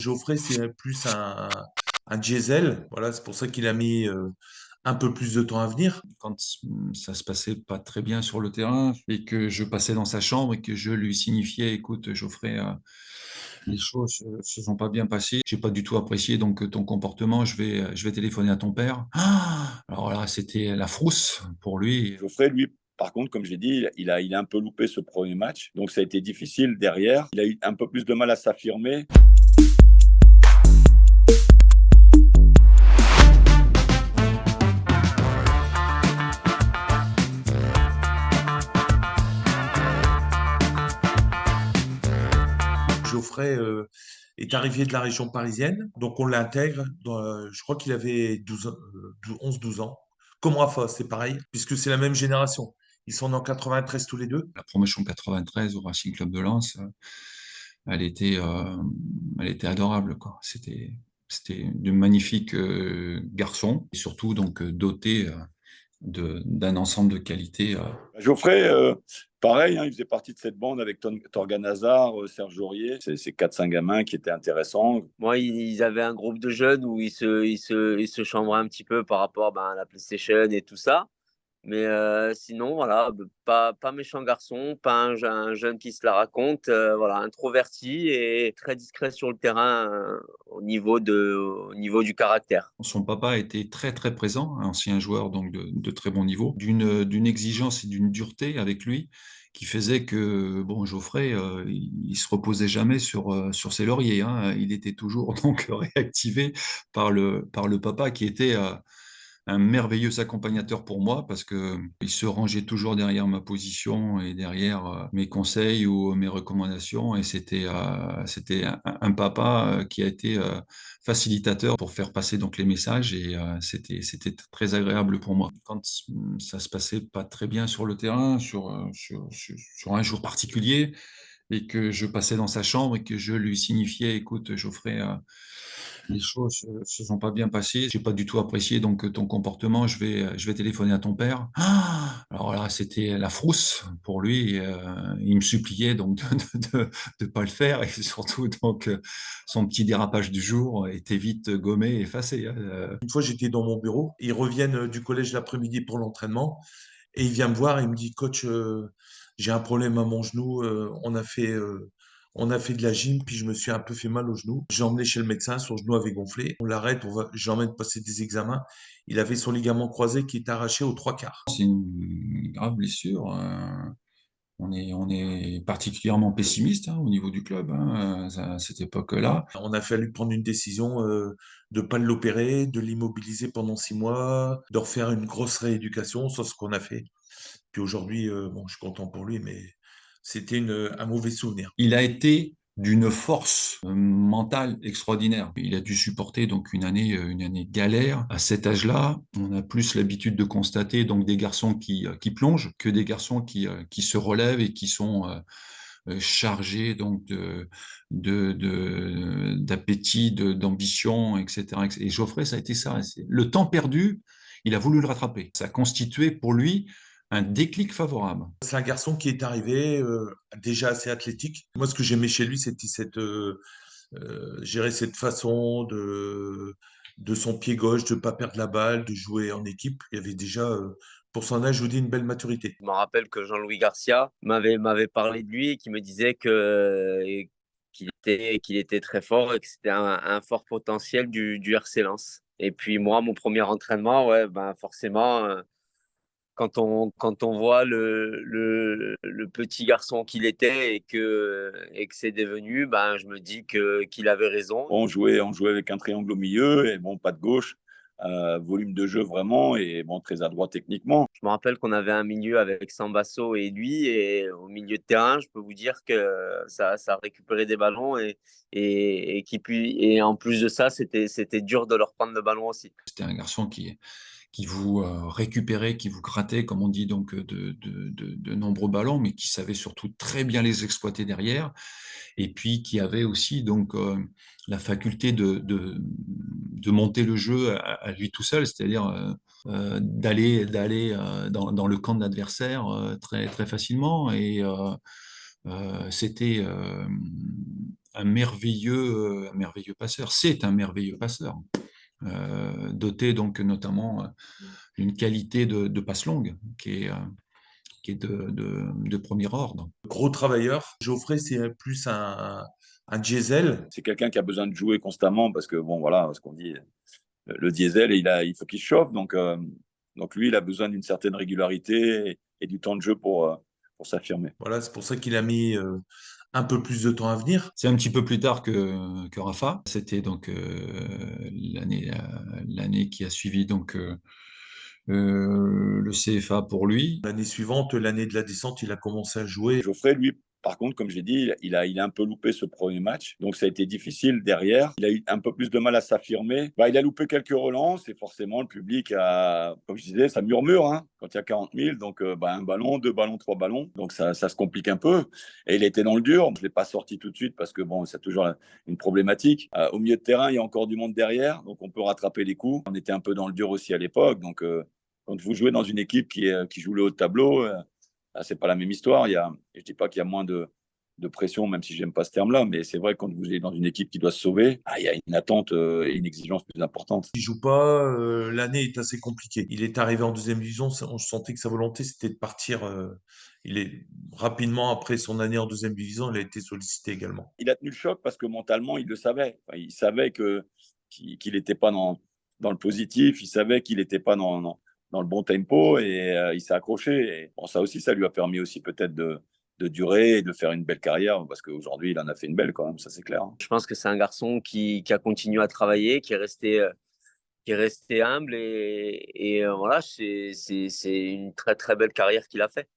Geoffrey, c'est plus un diesel. Voilà, c'est pour ça qu'il a mis un peu plus de temps à venir. Quand ça se passait pas très bien sur le terrain et que je passais dans sa chambre et que je lui signifiais, écoute, Geoffrey, les choses se sont pas bien passées. J'ai pas du tout apprécié donc ton comportement. Je vais téléphoner à ton père. Ah, alors là, c'était la frousse pour lui. Geoffrey, lui, par contre, comme j'ai dit, il a un peu loupé ce premier match. Donc ça a été difficile derrière. Il a eu un peu plus de mal à s'affirmer. Geoffrey est arrivé de la région parisienne, donc on l'intègre. Je crois qu'il avait 11-12 ans. Comme Rafa, c'est pareil, puisque c'est la même génération. Ils sont en 93 tous les deux. La promotion 93 au Racing Club de Lens, elle était, euh, elle était adorable, quoi. C'était de magnifiques garçons et surtout donc dotés d'un ensemble de qualités. Geoffrey, pareil, hein, il faisait partie de cette bande avec Torgan Hazard, Serge Aurier. C'est ces 4-5 gamins qui étaient intéressants. Moi, ils avaient un groupe de jeunes où ils se chambraient un petit peu par rapport à la PlayStation et tout ça. Mais sinon, voilà, pas méchant garçon, pas un jeune qui se la raconte, voilà, introverti et très discret sur le terrain au niveau du caractère. Son papa était très très présent, un ancien joueur donc de très bon niveau, d'une exigence et d'une dureté avec lui qui faisait que bon Geoffrey il se reposait jamais sur ses lauriers, hein. Il était toujours donc réactivé par le papa qui était un merveilleux accompagnateur pour moi parce que il se rangeait toujours derrière ma position et derrière mes conseils ou mes recommandations et c'était un papa qui a été facilitateur pour faire passer donc les messages et c'était très agréable pour moi. Quand ça se passait pas très bien sur le terrain, sur un jour particulier, et que je passais dans sa chambre et que je lui signifiais, écoute, Geoffrey, les choses se sont pas bien passées. J'ai pas du tout apprécié donc ton comportement. Je vais téléphoner à ton père. Ah, alors là, c'était la frousse pour lui. Il me suppliait donc de pas le faire et surtout donc son petit dérapage du jour était vite gommé, effacé, hein. Une fois, j'étais dans mon bureau. Ils reviennent du collège l'après-midi pour l'entraînement. Et il vient me voir et il me dit, coach, j'ai un problème à mon genou. On a fait de la gym, puis je me suis un peu fait mal au genou. J'ai emmené chez le médecin, son genou avait gonflé. On l'arrête, je l'emmène passer des examens. Il avait son ligament croisé qui est arraché aux trois quarts. C'est une grave blessure. On est particulièrement pessimiste hein, au niveau du club hein, à cette époque-là. On a fallu prendre une décision de pas l'opérer, de l'immobiliser pendant 6 mois, de refaire une grosse rééducation, c'est ce qu'on a fait. Puis aujourd'hui, bon, je suis content pour lui, mais c'était un mauvais souvenir. Il a été d'une force mentale extraordinaire. Il a dû supporter donc une année galère. À cet âge-là, on a plus l'habitude de constater donc des garçons qui plongent que des garçons qui se relèvent et qui sont chargés donc d'appétit, d'ambition, etc. Et Geoffrey, ça a été ça. Le temps perdu, il a voulu le rattraper. Ça a constitué pour lui un déclic favorable. C'est un garçon qui est arrivé déjà assez athlétique. Moi, ce que j'aimais chez lui, c'était gérer cette façon de son pied gauche, de ne pas perdre la balle, de jouer en équipe. Il y avait déjà, pour son âge, je vous dis, une belle maturité. Je me rappelle que Jean-Louis Garcia m'avait parlé de lui et qui me disait qu'il était très fort et que c'était un fort potentiel du RC Lens. Et puis moi, mon premier entraînement, ouais, ben forcément, quand on voit le petit garçon qu'il était et que c'est devenu, ben, je me dis qu'il avait raison. On jouait avec un triangle au milieu et bon, pas de gauche. Volume de jeu vraiment et bon, très adroit techniquement. Je me rappelle qu'on avait un milieu avec Sambasso et lui, et au milieu de terrain, je peux vous dire que ça récupérait des ballons et en plus de ça, c'était dur de leur prendre le ballon aussi. C'était un garçon qui vous récupérait, qui vous grattait, comme on dit, donc de nombreux ballons, mais qui savait surtout très bien les exploiter derrière, et puis qui avait aussi donc la faculté de monter le jeu à lui tout seul, c'est-à-dire d'aller dans le camp de l'adversaire très très facilement et c'était un merveilleux passeur. C'est un merveilleux passeur, doté donc notamment d'une qualité de passe longue qui est de premier ordre. Gros travailleur. Geoffrey, c'est plus un diesel. C'est quelqu'un qui a besoin de jouer constamment parce que, bon, voilà, ce qu'on dit, le diesel, il faut qu'il chauffe. Donc lui, il a besoin d'une certaine régularité et du temps de jeu pour s'affirmer. Voilà, c'est pour ça qu'il a mis un peu plus de temps à venir. C'est un petit peu plus tard que Rafa. C'était donc l'année qui a suivi donc le CFA pour lui. L'année suivante, l'année de la descente, il a commencé à jouer. Geoffrey, lui, par contre, comme j'ai dit, il a un peu loupé ce premier match. Donc, ça a été difficile derrière. Il a eu un peu plus de mal à s'affirmer. Il a loupé quelques relances et forcément, le public a, comme je disais, ça murmure hein, quand il y a 40 000. Donc, un ballon, 2 ballons, 3 ballons. Donc, ça se complique un peu. Et il était dans le dur. Je ne l'ai pas sorti tout de suite parce que, bon, c'est toujours une problématique. Au milieu de terrain, il y a encore du monde derrière. Donc, on peut rattraper les coups. On était un peu dans le dur aussi à l'époque. Donc, quand vous jouez dans une équipe qui joue le haut de tableau, c'est pas la même histoire. Je dis pas qu'il y a moins de pression, même si j'aime pas ce terme-là, mais c'est vrai que quand vous êtes dans une équipe qui doit se sauver, il y a une attente et une exigence plus importante. Il joue pas, l'année est assez compliquée. Il est arrivé en deuxième division, on sentait que sa volonté c'était de partir. Il est rapidement après son année en deuxième division, il a été sollicité également. Il a tenu le choc parce que mentalement, il le savait. Enfin, il savait qu'il n'était pas dans le positif, il savait qu'il n'était pas dans le bon tempo et il s'est accroché. Et bon, ça aussi, ça lui a permis aussi peut-être de durer et de faire une belle carrière parce qu'aujourd'hui, il en a fait une belle quand même, ça c'est clair. Je pense que c'est un garçon qui a continué à travailler, qui est resté humble et voilà, c'est une très très belle carrière qu'il a fait.